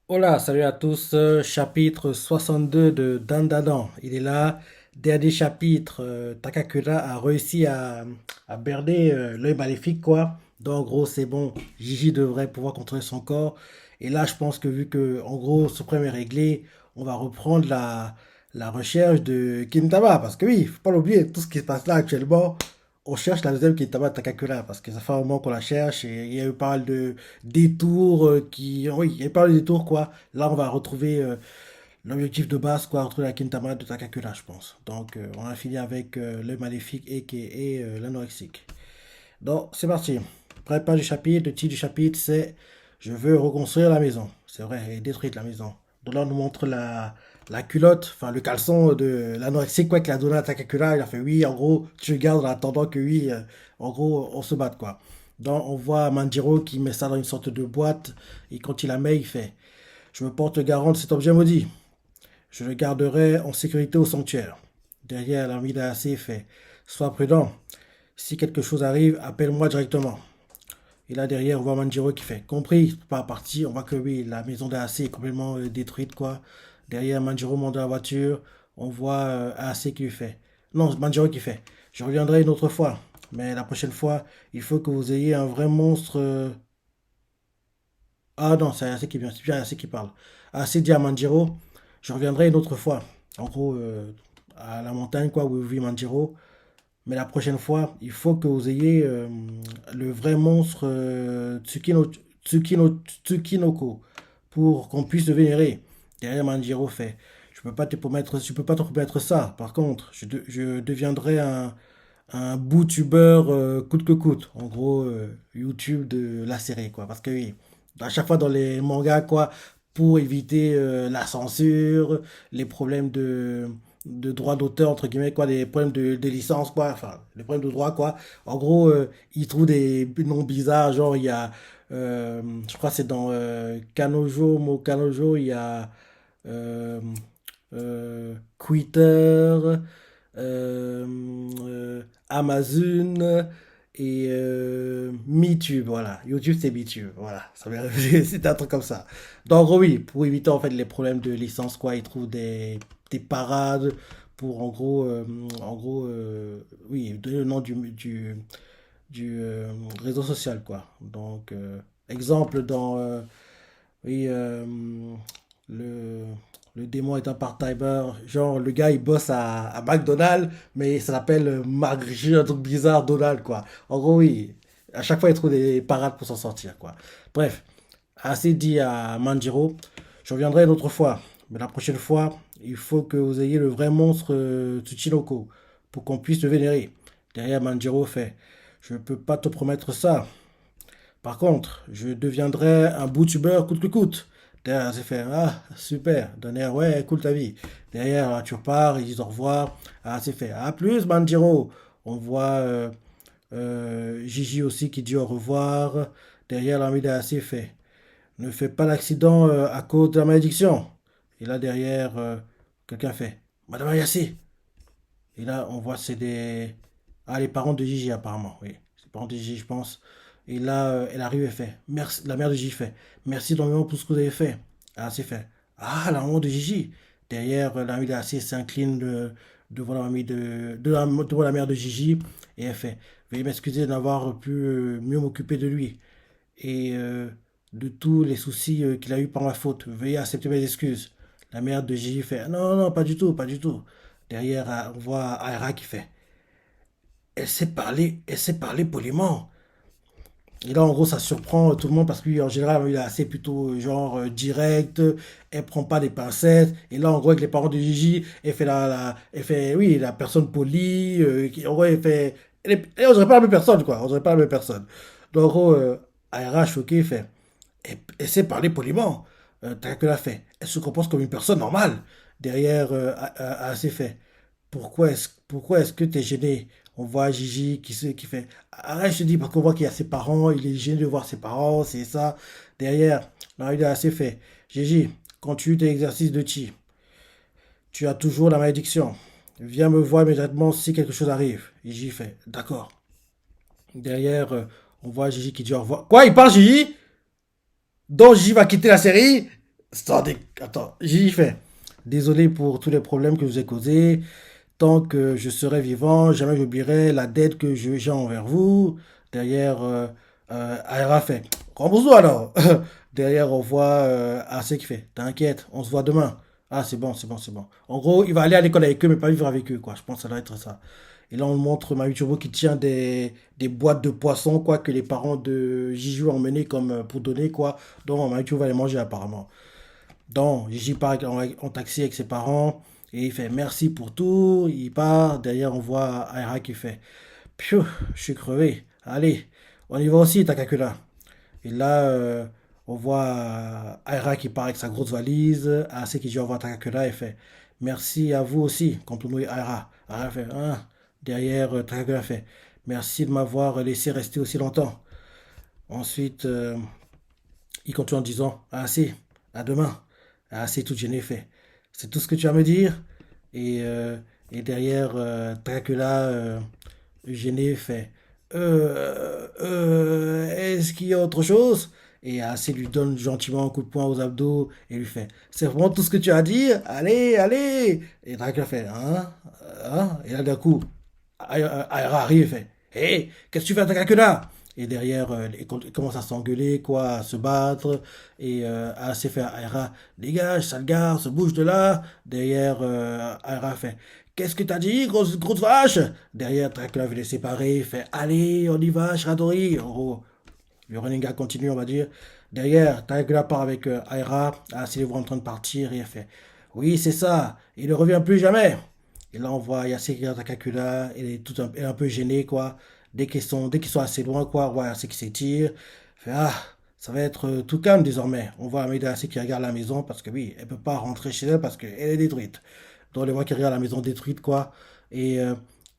Hola, salut à tous. Chapitre 62 de Dandadan. Il est là. Dernier chapitre. Takakura a réussi à berner l'œil maléfique, quoi. Donc, en gros, c'est bon. Gigi devrait pouvoir contrôler son corps. Et là, je pense que vu que, en gros, ce problème est réglé, on va reprendre la recherche de Kintama. Parce que oui, faut pas l'oublier, tout ce qui se passe là actuellement, on cherche la deuxième Kintama Takakura. Parce que ça fait un moment qu'on la cherche et il y a eu pas mal de détours Oui, il y a eu pas mal de détours, quoi. Là, on va retrouver l'objectif de base, quoi, retrouver la Kintama de Takakura, je pense. Donc, on a fini avec le maléfique et l'anorexique. Donc, c'est parti. Première page du chapitre, le titre du chapitre, c'est Je veux reconstruire la maison. C'est vrai, elle est détruite la maison. Donc là, on nous montre la culotte, enfin le caleçon de l'anorexique, quoi, qu'il a donné à Takakura. Il a fait oui, en gros, tu gardes en attendant que oui, en gros, on se batte, quoi. Donc, on voit Manjiro qui met ça dans une sorte de boîte, et quand il la met, il fait Je me porte garant de cet objet maudit. Je le garderai en sécurité au sanctuaire. Derrière, l'ami d'AC fait Sois prudent. Si quelque chose arrive, appelle-moi directement. Et là, derrière, on voit Manjiro qui fait Compris, pas parti. On voit que oui, la maison d'AC est complètement détruite, quoi. Derrière, Manjiro monte dans la voiture. On voit AAC qui lui fait Non, Manjiro qui fait Je reviendrai une autre fois. Mais la prochaine fois, il faut que vous ayez un vrai monstre. Ah non, c'est AAC qui vient, c'est bien AAC qui parle. AAC dit à Manjiro Je reviendrai une autre fois. En gros, à la montagne, quoi, où vit Manjiro. Mais la prochaine fois, il faut que vous ayez le vrai monstre Tsukinoko pour qu'on puisse le vénérer. Derrière, Manjiro fait je peux pas te promettre ça. Par contre, je deviendrai un bootubeur coûte que coûte. En gros, YouTube de la série, quoi. Parce que oui, à chaque fois dans les mangas, quoi, pour éviter la censure, les problèmes de droit d'auteur, entre guillemets, quoi, des problèmes de licence, quoi, enfin, les problèmes de droit, quoi. En gros, ils trouvent des noms bizarres, genre, il y a, je crois que c'est dans Kanojo, Mo Kanojo, il y a euh, Quitter, Amazon et MeTube, voilà. YouTube, c'est MeTube, voilà. C'est un truc comme ça. Donc, en gros, oui, pour éviter en fait les problèmes de licence, quoi, ils trouvent des parades pour, en gros oui, donner le nom du réseau social, quoi. Donc, exemple dans oui, le, le démon est un part-timer. Genre, le gars, il bosse à McDonald's, mais ça s'appelle McG, un truc bizarre, Donald, quoi. En gros, oui. À chaque fois, il trouve des parades pour s'en sortir, quoi. Bref, assez dit à Manjiro. Je reviendrai une autre fois. Mais la prochaine fois, il faut que vous ayez le vrai monstre Tsuchinoko pour qu'on puisse le vénérer. Derrière, Manjiro fait Je ne peux pas te promettre ça. Par contre, je deviendrai un bootubeur coûte que coûte. Derrière, c'est fait, ah, super. Derrière, ouais, cool ta vie. Derrière, tu repars, ils disent au revoir. Ah, c'est fait. À plus, Manjiro. On voit Gigi aussi qui dit au revoir. Derrière, l'ami d'AC fait, ne fais pas l'accident à cause de la malédiction. Et là, derrière, quelqu'un fait, Madame Ayase. Et là, on voit c'est des... Ah, les parents de Gigi, apparemment, oui. Les parents de Gigi, je pense. Et là, elle arrive et fait, merci, la mère de Gigi fait, merci énormément pour ce que vous avez fait. Ah, c'est fait. Ah, la maman de Gigi. Derrière, l'ami d'Assé s'incline devant devant la mère de Gigi. Et elle fait, veuillez m'excuser d'avoir pu mieux m'occuper de lui. Et de tous les soucis qu'il a eu par ma faute. Veuillez accepter mes excuses. La mère de Gigi fait, non, non, pas du tout, pas du tout. Derrière, on voit Aira qui fait, elle sait parler poliment. Et là, en gros, ça surprend tout le monde parce qu'en général, il est assez plutôt genre direct, elle prend pas des pincettes. Et là, en gros, avec les parents de Gigi, elle fait elle fait, oui, la personne polie, en gros, elle fait, on dirait pas la même personne, quoi. On dirait pas la même personne. Donc, en gros, Aira, choqué, fait, elle sait parler poliment. T'as que la fait. Elle se comporte comme une personne normale. Derrière, assez fait. Pourquoi est-ce que tu es gêné? On voit Gigi qui fait Arrête, je te dis, parce qu'on voit qu'il y a ses parents, il est gêné de voir ses parents, c'est ça. Derrière, là, il est assez fait. Gigi, continue tes exercices de chi. Tu as toujours la malédiction. Viens me voir immédiatement si quelque chose arrive. Gigi fait D'accord. Derrière, on voit Gigi qui dit au revoir. Quoi, il part, Gigi? Donc Gigi va quitter la série? Attendez, attends, j'y fais. Désolé pour tous les problèmes que je vous ai causés. Tant que je serai vivant, jamais j'oublierai la dette que j'ai envers vous. Derrière, Aira fait, rembourse-toi alors. Derrière, on voit AC qui fait, t'inquiète, on se voit demain. Ah, c'est bon, c'est bon, c'est bon. En gros, il va aller à l'école avec eux, mais pas vivre avec eux, quoi. Je pense que ça doit être ça. Et là, on montre Mami Turbo qui tient des boîtes de poissons, quoi, que les parents de Gigi ont emmené comme pour donner, quoi. Donc, Mami Turbo va les manger, apparemment. Donc, Gigi part en taxi avec ses parents et il fait merci pour tout. Il part. Derrière, on voit Aira qui fait Piou, je suis crevé. Allez, on y va aussi, Takakula. Et là, on voit Aira qui part avec sa grosse valise. Ase qui dit au revoir à Takakula et fait merci à vous aussi, compliment Aira. Aira fait derrière, Takakula fait merci de m'avoir laissé rester aussi longtemps. Ensuite, il continue en disant Ase, à demain. Ase tout gêné fait c'est tout ce que tu as à me dire. Et, euh, et derrière, Dracula, gêné, fait est-ce qu'il y a autre chose? Et AC lui donne gentiment un coup de poing aux abdos et lui fait c'est vraiment tout ce que tu as à dire? Allez, allez! Et Dracula fait hein? Et là, d'un coup, Aira arrive et fait hé, qu'est-ce que tu fais à Dracula? Et derrière, ils commencent à s'engueuler, quoi, à se battre, et à se faire Aira, dégage, sale gars, se bouge de là. Derrière, Aira fait qu'est-ce que t'as dit, grosse vache? Derrière, Dracula veut les séparer, il fait allez, on y va, Shradori. En gros, le running gag continue, on va dire. Derrière, Dracula part avec Aira, s'il les voit en train de partir, et elle fait oui, c'est ça, il ne revient plus jamais. Et là, on voit Yasuke Takakula, elle est un peu gênée, quoi. Dès qu'ils sont assez loin, quoi, on voit Yasuke qui s'étire. Fait, ça va être tout calme désormais. On voit Amida Yasuke qui regarde la maison parce que oui, elle peut pas rentrer chez elle parce qu'elle est détruite. Donc, on les voit qui regarde la maison détruite, quoi. Et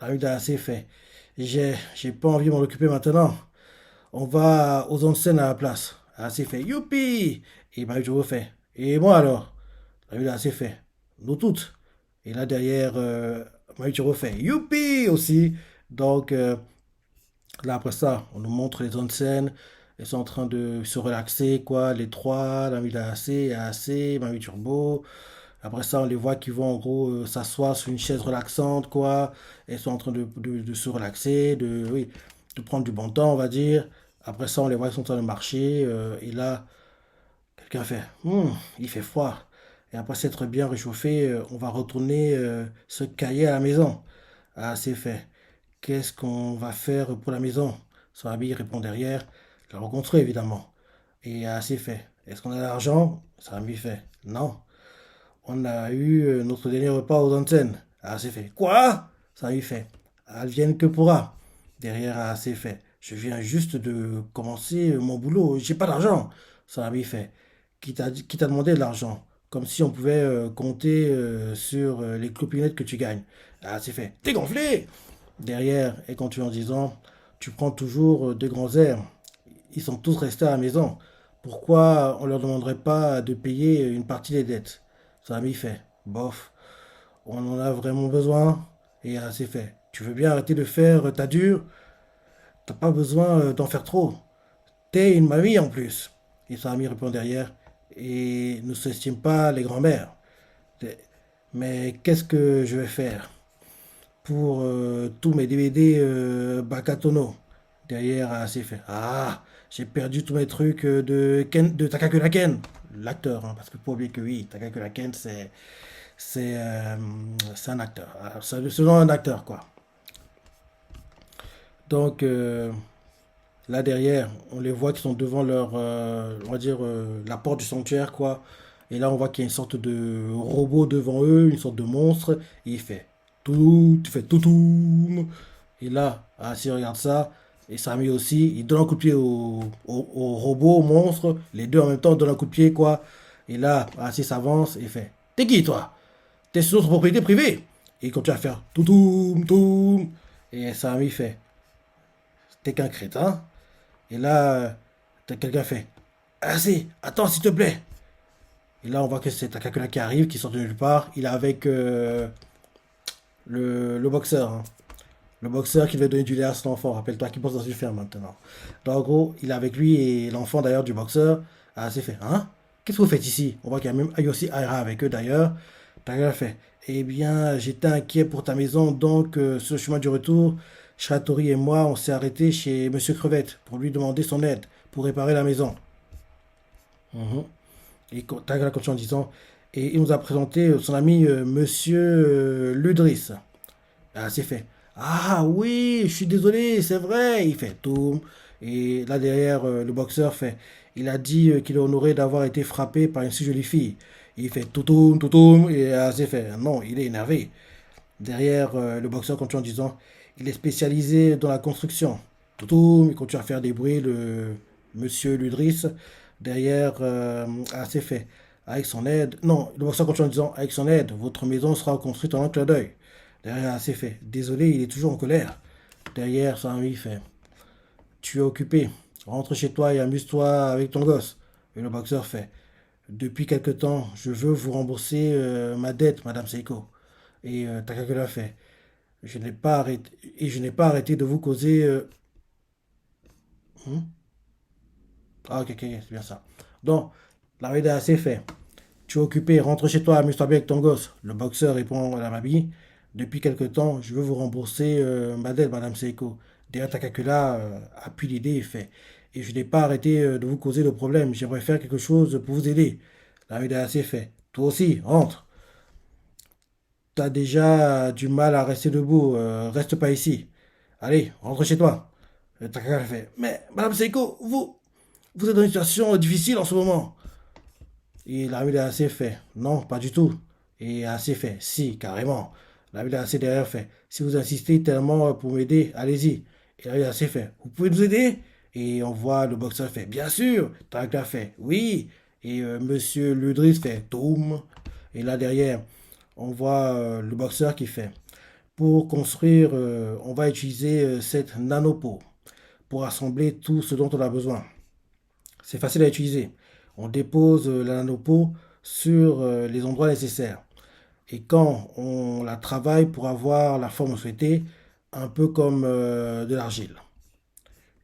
Amida Yasuke fait, j'ai pas envie de m'en occuper maintenant. On va aux onsen à la place. Yasuke fait, youpi! Et Mario fait, et moi alors? Amida Yasuke fait, nous toutes. Et là derrière, Maïchi refait Youpi aussi. Donc là après ça, on nous montre les onsen. Elles sont en train de se relaxer, quoi. Les trois, la Mila AC, AC, Mami Turbo. Après ça, on les voit qui vont en gros s'asseoir sur une chaise relaxante, quoi. Elles sont en train de se relaxer, oui, de prendre du bon temps, on va dire. Après ça, on les voit qui sont en train de marcher. Et là, quelqu'un fait il fait froid. Et après s'être bien réchauffé, on va retourner se cailler à la maison. Ah, c'est fait. Qu'est-ce qu'on va faire pour la maison? Son ami répond derrière. La reconstruire, évidemment. Et ah, c'est fait. Est-ce qu'on a l'argent? Son ami fait. Non. On a eu notre dernier repas aux antennes. Ah, c'est fait. Quoi? Son ami fait. Elle vienne que pourra. Derrière, ah, c'est fait. Je viens juste de commencer mon boulot. J'ai pas d'argent. Son ami fait. Qui t'a demandé de l'argent? Comme si on pouvait compter sur les clopinettes que tu gagnes. Ah, c'est fait. T'es gonflé! Derrière, et continue en disant, tu prends toujours de grands airs. Ils sont tous restés à la maison. Pourquoi on leur demanderait pas de payer une partie des dettes? Son ami fait, bof, on en a vraiment besoin. Et c'est fait. Tu veux bien arrêter de faire ta dure? T'as pas besoin d'en faire trop. T'es une mamie en plus. Et son ami répond derrière, et ne s'estime pas les grands-mères. Mais qu'est-ce que je vais faire pour tous mes DVD Bakatono? Derrière, c'est fait. Ah, j'ai perdu tous mes trucs de Takakura Ken, l'acteur, hein, parce que faut pas oublier que oui, Takakura Ken, c'est, euh, c'est un acteur. Alors, c'est selon un acteur, quoi. Donc, là derrière, on les voit qui sont devant leur, on va dire, la porte du sanctuaire, quoi. Et là, on voit qu'il y a une sorte de robot devant eux, une sorte de monstre. Et il fait tout, tu fais tout, tout. Et là, si on regarde ça, et Samy aussi, il donne un coup de pied au robot, au monstre. Les deux en même temps donnent un coup de pied, quoi. Et là, si s'avance et il fait t'es qui, toi? T'es sur notre propriété privée? Et il continue à faire tout, tout, tout. Et Samy fait t'es qu'un crétin. Et là, t'as quelqu'un fait si, attends s'il te plaît. Et là, on voit que c'est Takakura qui arrive, qui sort de nulle part. Il est avec le boxeur, hein. Le boxeur qui veut donner du lait à son enfant. Rappelle-toi qu'il bosse dans une ferme maintenant. Donc, en gros, il est avec lui et l'enfant d'ailleurs du boxeur. Ah, c'est fait. Hein? qu'est-ce que vous faites ici? On voit qu'il y a même il y a aussi Aira avec eux d'ailleurs. Takakura fait, eh bien, j'étais inquiet pour ta maison, donc sur le chemin du retour, Shiratori et moi, on s'est arrêté chez Monsieur Crevette pour lui demander son aide pour réparer la maison. Mhm. Et Takakura continue en disant, et il nous a présenté son ami Monsieur Ludris. Ah, c'est fait. Ah oui, je suis désolé, c'est vrai. Il fait tout. Et là derrière, le boxeur fait. Il a dit qu'il est honoré d'avoir été frappé par une si jolie fille. Il fait toutoum, toutoum. Et c'est fait. Non, il est énervé. Derrière, le boxeur continue en disant il est spécialisé dans la construction. Toutoum, il continue à faire des bruits, le monsieur Ludris. Derrière, c'est fait. Avec son aide. Non, le boxeur continue en disant avec son aide, votre maison sera construite en un clin d'œil. Derrière, c'est fait. Désolé, il est toujours en colère. Derrière, son ami fait tu es occupé. Rentre chez toi et amuse-toi avec ton gosse. Et le boxeur fait depuis quelque temps, je veux vous rembourser ma dette, Madame Seiko. Et Takakura fait je n'ai pas arrêté et je n'ai pas arrêté de vous causer. Hmm. Ah, ok, ok, c'est bien ça. Donc, la veille c'est fait. Tu es occupé, rentre chez toi, amuse-toi bien avec ton gosse. Le boxeur répond à la mamie. Depuis quelque temps, je veux vous rembourser ma dette, Madame Seiko. Derrière Takakura appuie l'idée et fait. Et je n'ai pas arrêté de vous causer de problème. J'aimerais faire quelque chose pour vous aider. La veille c'est fait. Toi aussi, rentre. T'as déjà du mal à rester debout. Reste pas ici. Allez, rentre chez toi. Takakura fait. Mais, Madame Seiko, vous êtes dans une situation difficile en ce moment. Et la ville est assez fait. Non, pas du tout. Et assez fait. Si, carrément. La ville est assez derrière fait. Si vous insistez tellement pour m'aider, allez-y. Et la ville est assez fait. Vous pouvez nous aider? Et on voit le boxeur fait. Bien sûr. Tarek fait. Oui. Et monsieur Ludris fait. Toum. Et là derrière, on voit le boxeur qui fait. Pour construire, on va utiliser cette nanopo pour assembler tout ce dont on a besoin. C'est facile à utiliser. On dépose la nanopo sur les endroits nécessaires. Et quand on la travaille pour avoir la forme souhaitée, un peu comme de l'argile.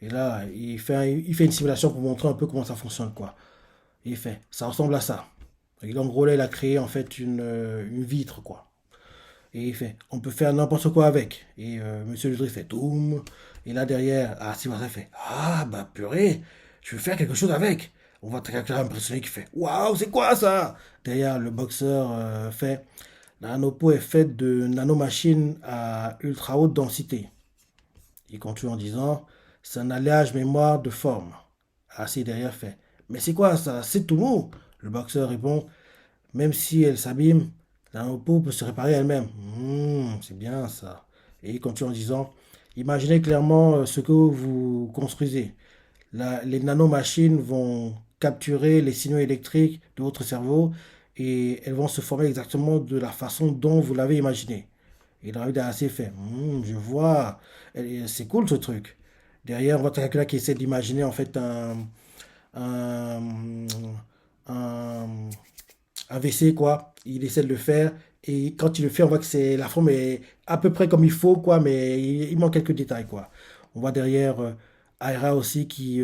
Et là, il fait une simulation pour montrer un peu comment ça fonctionne, quoi. Et il fait, ça ressemble à ça. Et donc, gros, là, il a créé en fait une vitre, quoi. Et il fait, on peut faire n'importe quoi avec. Et Monsieur Ludry fait, toum. Et là derrière, Sébastien fait, ah bah purée, je veux faire quelque chose avec. On voit quelqu'un impressionné qui fait, waouh, c'est quoi ça? Derrière, le boxeur fait, la nanopo est faite de nanomachines à ultra haute densité. Il continue en disant, c'est un alliage mémoire de forme. C'est derrière fait, mais c'est quoi ça? C'est tout mou. Le boxeur répond, même si elle s'abîme, la peau peut se réparer elle-même. C'est bien ça. Et il continue en disant, imaginez clairement ce que vous construisez. Les nanomachines vont capturer les signaux électriques de votre cerveau et elles vont se former exactement de la façon dont vous l'avez imaginé. Et le rabbin assez fait. Je vois. C'est cool ce truc. Derrière, on voit quelqu'un qui essaie d'imaginer en fait un, un, AVC, quoi. Il essaie de le faire. Et quand il le fait, on voit que c'est la forme est à peu près comme il faut, quoi, mais il manque quelques détails, quoi. On voit derrière Aira aussi qui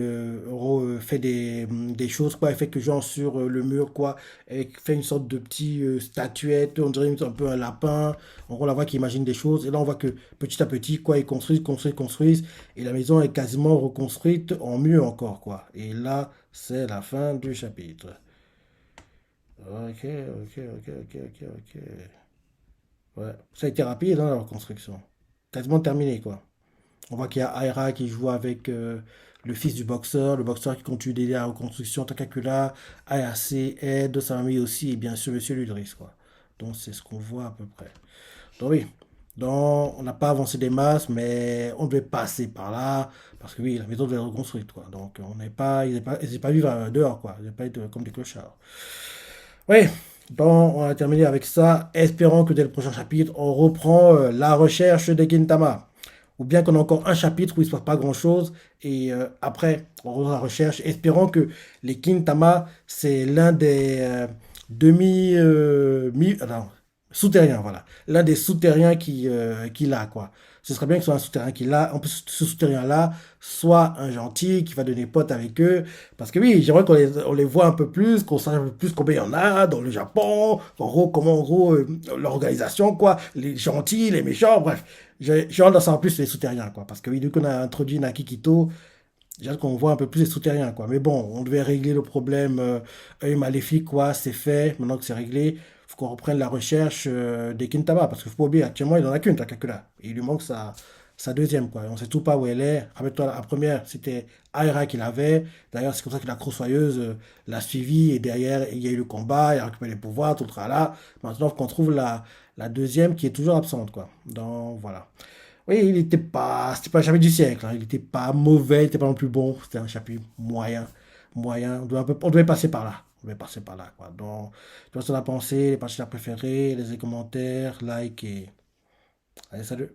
fait des choses, quoi. Elle fait que genre sur le mur, quoi. Elle fait une sorte de petit statuette, on dirait un peu un lapin. En gros, on la voit qui imagine des choses. Et là, on voit que petit à petit, quoi, ils construisent, construisent, construisent. Et la maison est quasiment reconstruite en mieux encore, quoi. Et là, c'est la fin du chapitre. Ok, ok, ok, ok, ok, ok. Ouais, ça a été rapide, hein, la reconstruction. Quasiment terminé, quoi. On voit qu'il y a Aira qui joue avec le fils du boxeur, le boxeur qui continue d'aider à la reconstruction, Takakula, Ayase aide sa famille aussi, et bien sûr Monsieur Ludris, quoi. Donc c'est ce qu'on voit à peu près. Donc oui, donc, on n'a pas avancé des masses, mais on devait passer par là, parce que oui, la maison devait être reconstruite, quoi. Donc on n'est pas, ils n'étaient pas vivre dehors, quoi. Ils n'étaient pas être comme des clochards. Oui, bon, on a terminé avec ça. Espérons que dès le prochain chapitre, on reprend la recherche des Gintama. Ou bien qu'on a encore un chapitre où il ne se passe pas grand-chose. Et après, on reprend la recherche. Espérons que les Gintama, c'est l'un des demi... souterrains, voilà. L'un des souterrains qu'il a, quoi. Ce serait bien que ce soit un souterrain qui là, en plus ce souterrain-là, soit un gentil qui va donner pote avec eux. Parce que oui, j'aimerais on les voit un peu plus, qu'on sache un peu plus combien il y en a dans le Japon, en gros, comment en gros l'organisation, quoi, les gentils, les méchants, bref. J'ai hâte d'en savoir plus sur les souterrains, quoi. Parce que oui, du coup, on a introduit Nakikito, j'ai hâte qu'on voit un peu plus les souterrains, quoi. Mais bon, on devait régler le problème œil maléfique, quoi, c'est fait. Maintenant que c'est réglé, faut qu'on reprenne la recherche des Kintama. Parce qu'il faut pas oublier, actuellement, il en a qu'une, Takakura. Et il lui manque sa deuxième, quoi. Et on sait tout pas où elle est. Rappelle-toi, la première, c'était Aira qui l'avait. D'ailleurs, c'est comme ça que la Crossoyeuse l'a suivi. Et derrière, il y a eu le combat, il a récupéré les pouvoirs, tout le tralala. Maintenant, faut qu'on trouve la deuxième qui est toujours absente, quoi. Donc, voilà. Oui, c'était pas le chapitre du siècle, hein. Il était pas mauvais, il était pas non plus bon. C'était un chapitre moyen, moyen. On devait passer par là. On devait passer par là, quoi. Donc, tu vois ce qu'on a pensé, les parties préférées, les commentaires, like et... Allez, salut.